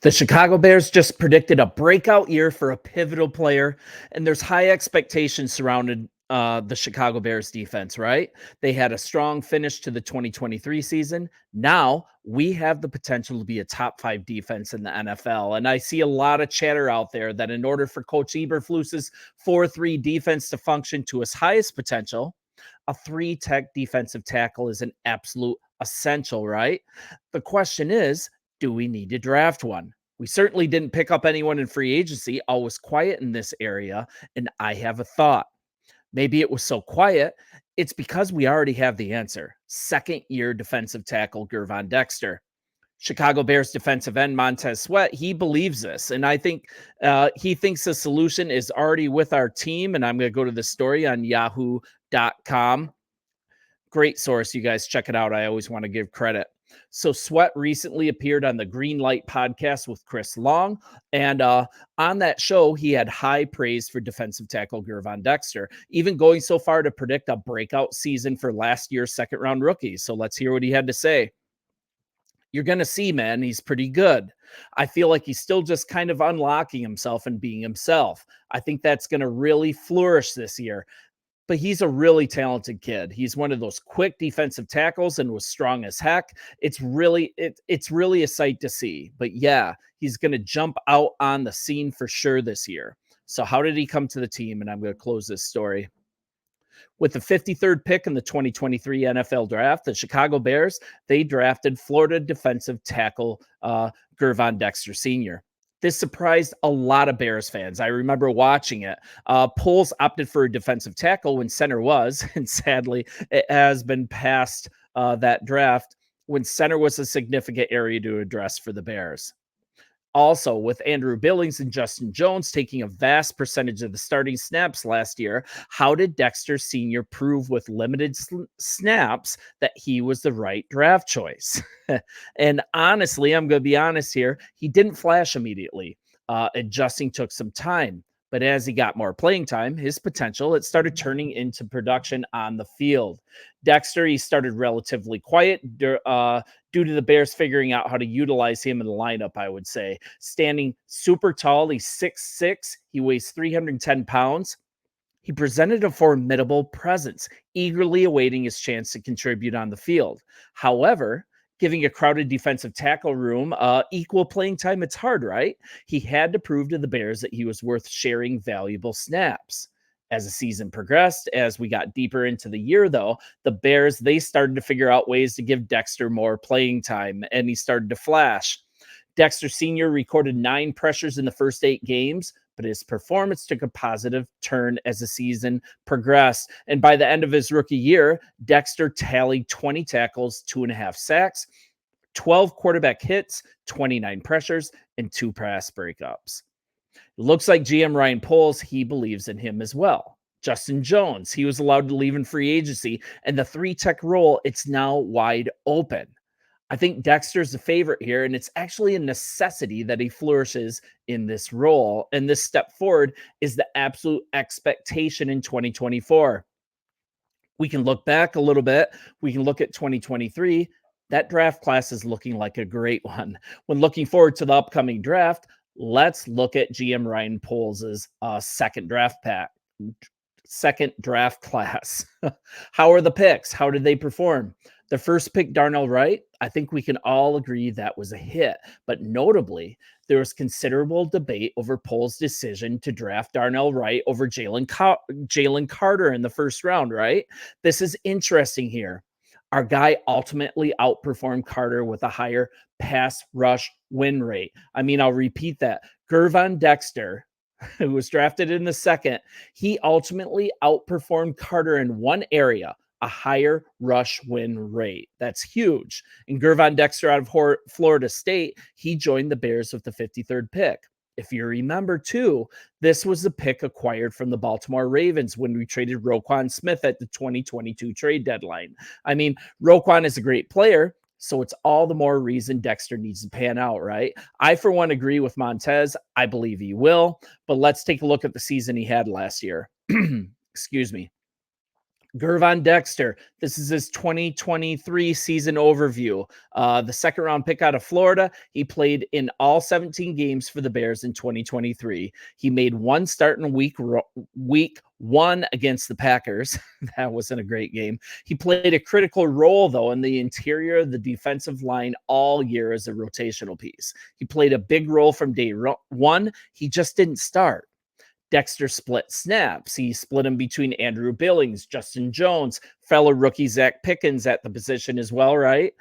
The Chicago Bears just predicted a breakout year for a pivotal player, and there's high expectations surrounding the Chicago Bears defense, right? They had a strong finish to the 2023 season. Now we have the potential to be a top five defense in the NFL. And I see a lot of chatter out there that in order for Coach Eberflus's 4-3 defense to function to its highest potential, a three tech defensive tackle is an absolute essential, right? The question is, do we need to draft one? We certainly didn't pick up anyone in free agency. All was quiet in this area. And I have a thought. Maybe it was so quiet. It's because we already have the answer. Second year defensive tackle Gervon Dexter. Chicago Bears defensive end Montez Sweat, he believes this. And I think he thinks the solution is already with our team. And I'm going to go to the story on yahoo.com. Great source. You guys check it out. I always want to give credit. So Sweat recently appeared on the Green Light podcast with Chris Long. And on that show, he had high praise for defensive tackle Gervon Dexter, even going so far to predict a breakout season for last year's second round rookie. So let's hear what he had to say. You're going to see, man, he's pretty good. I feel like he's still just kind of unlocking himself and being himself. I think that's going to really flourish this year. But he's a really talented kid. He's one of those quick defensive tackles and was strong as heck. It's really a sight to see. But yeah, he's going to jump out on the scene for sure this year. So how did he come to the team? And I'm going to close this story. With the 53rd pick in the 2023 NFL draft, the Chicago Bears, they drafted Florida defensive tackle Gervon Dexter Sr. This surprised a lot of Bears fans. I remember watching it. Poles opted for a defensive tackle when center was, and sadly, it has been past that draft when center was a significant area to address for the Bears. Also, with Andrew Billings and Justin Jones taking a vast percentage of the starting snaps last year, how did Dexter Sr. prove with limited snaps that he was the right draft choice? And honestly, I'm going to be honest here, he didn't flash immediately. Adjusting took some time. But as he got more playing time, his potential, it started turning into production on the field. Dexter, he started relatively quiet due to the Bears figuring out how to utilize him in the lineup, I would say. Standing super tall, he's 6'6", he weighs 310 pounds. He presented a formidable presence, eagerly awaiting his chance to contribute on the field. However, giving a crowded defensive tackle room equal playing time, it's hard, right? He had to prove to the Bears that he was worth sharing valuable snaps. As the season progressed, as we got deeper into the year, though, the Bears, they started to figure out ways to give Dexter more playing time, and he started to flash. Dexter Sr. recorded 9 pressures in the first 8 games, but his performance took a positive turn as the season progressed. And by the end of his rookie year, Dexter tallied 20 tackles, 2.5 sacks, 12 quarterback hits, 29 pressures, and 2 pass breakups. It looks like GM Ryan Poles, he believes in him as well. Justin Jones, he was allowed to leave in free agency, and the 3-tech role, it's now wide open. I think Dexter's the favorite here, and it's actually a necessity that he flourishes in this role. And this step forward is the absolute expectation in 2024. We can look back a little bit. We can look at 2023. That draft class is looking like a great one. When looking forward to the upcoming draft, let's look at GM Ryan Poles' second draft class. How are the picks? How did they perform? The first pick, Darnell Wright, I think we can all agree that was a hit. But notably, there was considerable debate over Poles' decision to draft Darnell Wright over Jalen Carter in the first round, right? This is interesting here. Our guy ultimately outperformed Carter with a higher pass rush win rate. I mean, I'll repeat that. Gervon Dexter, who was drafted in the second, he ultimately outperformed Carter in one area, a higher rush win rate. That's huge. And Gervon Dexter out of Florida State, he joined the Bears with the 53rd pick. If you remember, too, this was the pick acquired from the Baltimore Ravens when we traded Roquan Smith at the 2022 trade deadline. I mean, Roquan is a great player, so it's all the more reason Dexter needs to pan out, right? I, for one, agree with Montez. I believe he will, but let's take a look at the season he had last year. Excuse me. Gervon Dexter. This is his 2023 season overview. The second round pick out of Florida. He played in all 17 games for the Bears in 2023. He made one start in week one against the Packers. That wasn't a great game. He played a critical role, though, in the interior of the defensive line all year as a rotational piece. He played a big role from day one. He just didn't start. Dexter split snaps. He split them between Andrew Billings, Justin Jones, fellow rookie Zach Pickens at the position as well, right?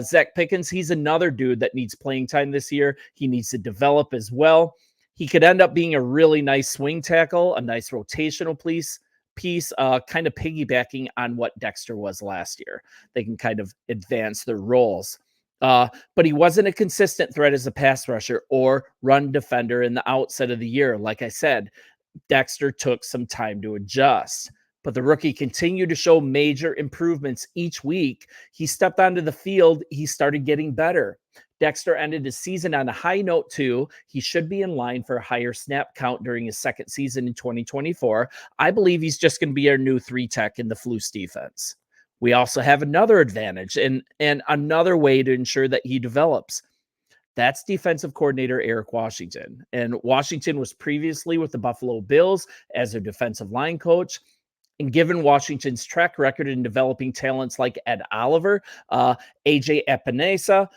Zach Pickens, he's another dude that needs playing time this year. He needs to develop as well. He could end up being a really nice swing tackle, a nice rotational piece, kind of piggybacking on what Dexter was last year. They can kind of advance their roles. But he wasn't a consistent threat as a pass rusher or run defender in the outset of the year. Like I said, Dexter took some time to adjust, but the rookie continued to show major improvements each week. He stepped onto the field. He started getting better. Dexter ended his season on a high note, too. He should be in line for a higher snap count during his second season in 2024. I believe he's just going to be our new 3-tech in the Flus defense. We also have another advantage and another way to ensure that he develops. That's defensive coordinator Eric Washington. And Washington was previously with the Buffalo Bills as their defensive line coach. And given Washington's track record in developing talents like Ed Oliver, AJ Epinesa,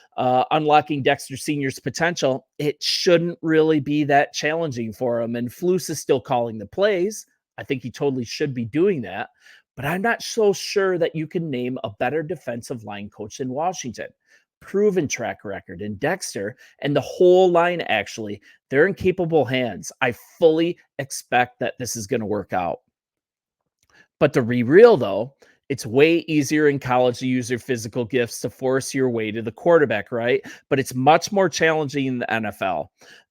unlocking Dexter Sr.'s potential, it shouldn't really be that challenging for him. And Flus is still calling the plays. I think he totally should be doing that. But I'm not so sure that you can name a better defensive line coach than Washington. Proven track record, and Dexter and the whole line, actually, they're in capable hands. I fully expect that this is going to work out. But to be real, though, it's way easier in college to use your physical gifts to force your way to the quarterback, right? But it's much more challenging in the NFL.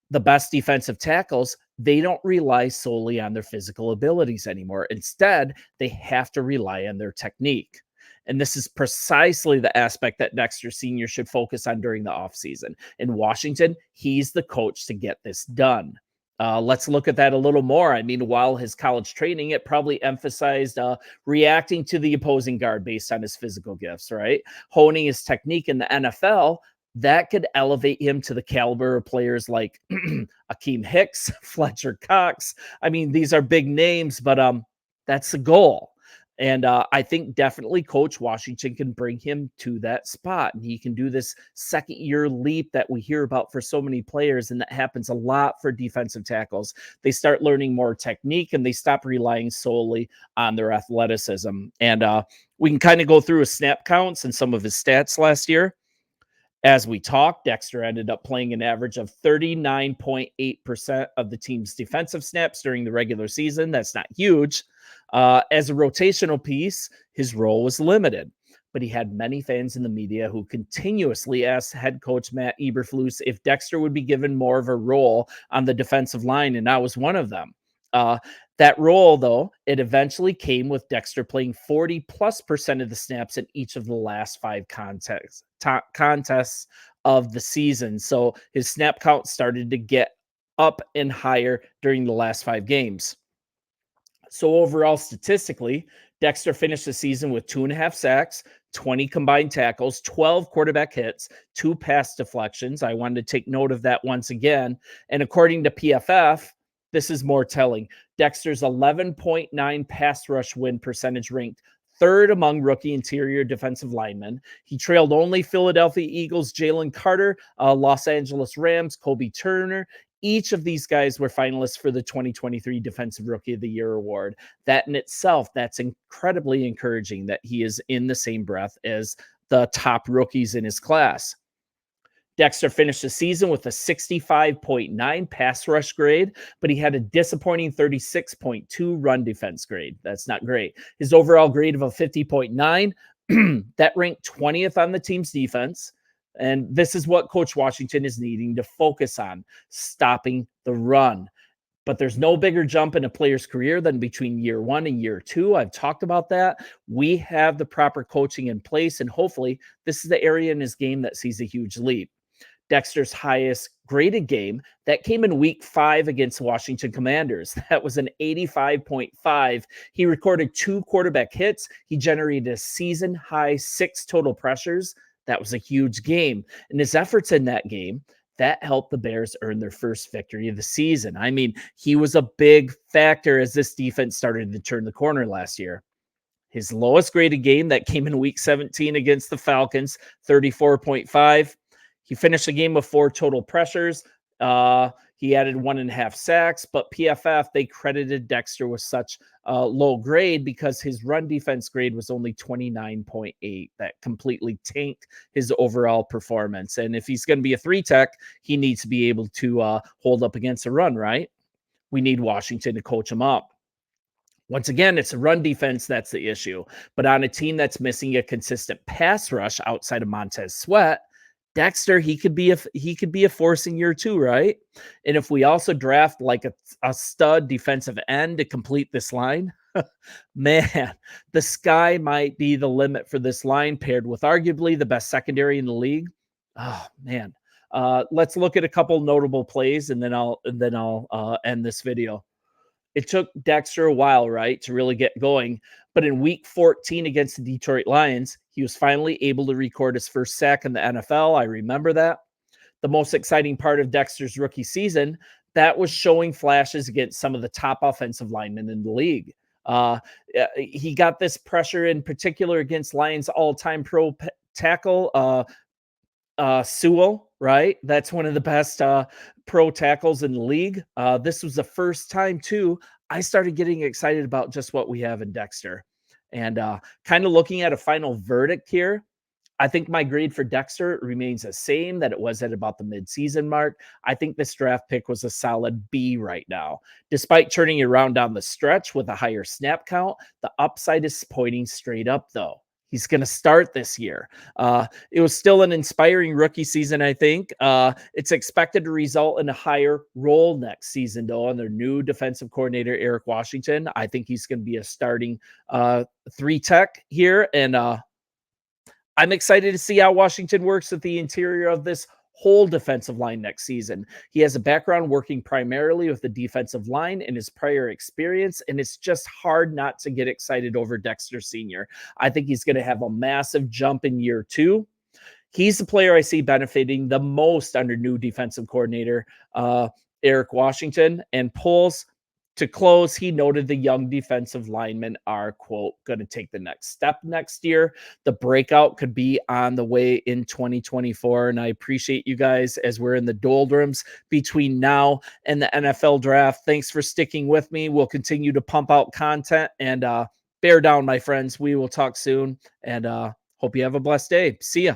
The best defensive tackles, they don't rely solely on their physical abilities anymore. Instead, they have to rely on their technique. And this is precisely the aspect that Dexter Sr. should focus on during the offseason. In Washington, he's the coach to get this done. Let's look at that a little more. I mean, while his college training, it probably emphasized reacting to the opposing guard based on his physical gifts, right? Honing his technique in the NFL, that could elevate him to the caliber of players like Akeem Hicks, Fletcher Cox. I mean, these are big names, but that's the goal. And I think definitely Coach Washington can bring him to that spot. And he can do this second year leap that we hear about for so many players. And that happens a lot for defensive tackles. They start learning more technique and they stop relying solely on their athleticism. And we can kind of go through his snap counts and some of his stats last year. As we talked, Dexter ended up playing an average of 39.8% of the team's defensive snaps during the regular season. That's not huge. As a rotational piece, his role was limited, but he had many fans in the media who continuously asked head coach Matt Eberflus if Dexter would be given more of a role on the defensive line, and I was one of them. That role, though, it eventually came with Dexter playing 40+% of the snaps in each of the last 5 contests of the season. So his snap count started to get up and higher during the last 5 games. So overall, statistically, Dexter finished the season with 2.5 sacks, 20 combined tackles, 12 quarterback hits, 2 pass deflections. I wanted to take note of that once again. And according to PFF, this is more telling. Dexter's 11.9 pass rush win percentage ranked 3rd among rookie interior defensive linemen. He trailed only Philadelphia Eagles Jalen Carter, Los Angeles Rams Kobe Turner. Each of these guys were finalists for the 2023 Defensive Rookie of the Year award. That in itself, that's incredibly encouraging that he is in the same breath as the top rookies in his class. Dexter finished the season with a 65.9 pass rush grade, but he had a disappointing 36.2 run defense grade. That's not great. His overall grade of a 50.9, that ranked 20th on the team's defense. And this is what Coach Washington is needing to focus on, stopping the run. But there's no bigger jump in a player's career than between year 1 and year 2. I've talked about that. We have the proper coaching in place, and hopefully this is the area in his game that sees a huge leap. Dexter's highest graded game, that came in week 5 against Washington Commanders. That was an 85.5. He recorded 2 quarterback hits. He generated a season high 6 total pressures. That was a huge game. And his efforts in that game, that helped the Bears earn their first victory of the season. I mean, he was a big factor as this defense started to turn the corner last year. His lowest graded game, that came in week 17 against the Falcons, 34.5. He finished the game with 4 total pressures. He added 1.5 sacks, but PFF, they credited Dexter with such a low grade because his run defense grade was only 29.8. That completely tanked his overall performance. And if he's going to be a 3-tech, he needs to be able to hold up against a run, right? We need Washington to coach him up. Once again, it's a run defense that's the issue. But on a team that's missing a consistent pass rush outside of Montez Sweat, Dexter, he could be a force in year 2, right? And if we also draft like a stud defensive end to complete this line, man, the sky might be the limit for this line, paired with arguably the best secondary in the league. Oh man. Let's look at a couple notable plays, and then I'll end this video. It took Dexter a while, right, to really get going. But in week 14 against the Detroit Lions, he was finally able to record his first sack in the NFL. I remember that. The most exciting part of Dexter's rookie season, that was showing flashes against some of the top offensive linemen in the league. He got this pressure in particular against Lions all-time pro tackle, Sewell, right? That's one of the best pro tackles in the league. This was the first time, too, I started getting excited about just what we have in Dexter. And kind of looking at a final verdict here, I think my grade for Dexter remains the same that it was at about the midseason mark. I think this draft pick was a solid B right now. Despite turning it around down the stretch with a higher snap count, the upside is pointing straight up, though. He's going to start this year. It was still an inspiring rookie season, I think. It's expected to result in a higher role next season, though, on their new defensive coordinator, Eric Washington. I think he's going to be a starting 3-tech here. And I'm excited to see how Washington works at the interior of this whole defensive line next season. He has a background working primarily with the defensive line in his prior experience, and it's just hard not to get excited over Dexter Sr. I think he's going to have a massive jump in year 2. He's the player I see benefiting the most under new defensive coordinator Eric Washington. And Poles, to close, he noted the young defensive linemen are, quote, going to take the next step next year. The breakout could be on the way in 2024. And I appreciate you guys as we're in the doldrums between now and the NFL draft. Thanks for sticking with me. We'll continue to pump out content, and bear down, my friends. We will talk soon, and hope you have a blessed day. See ya.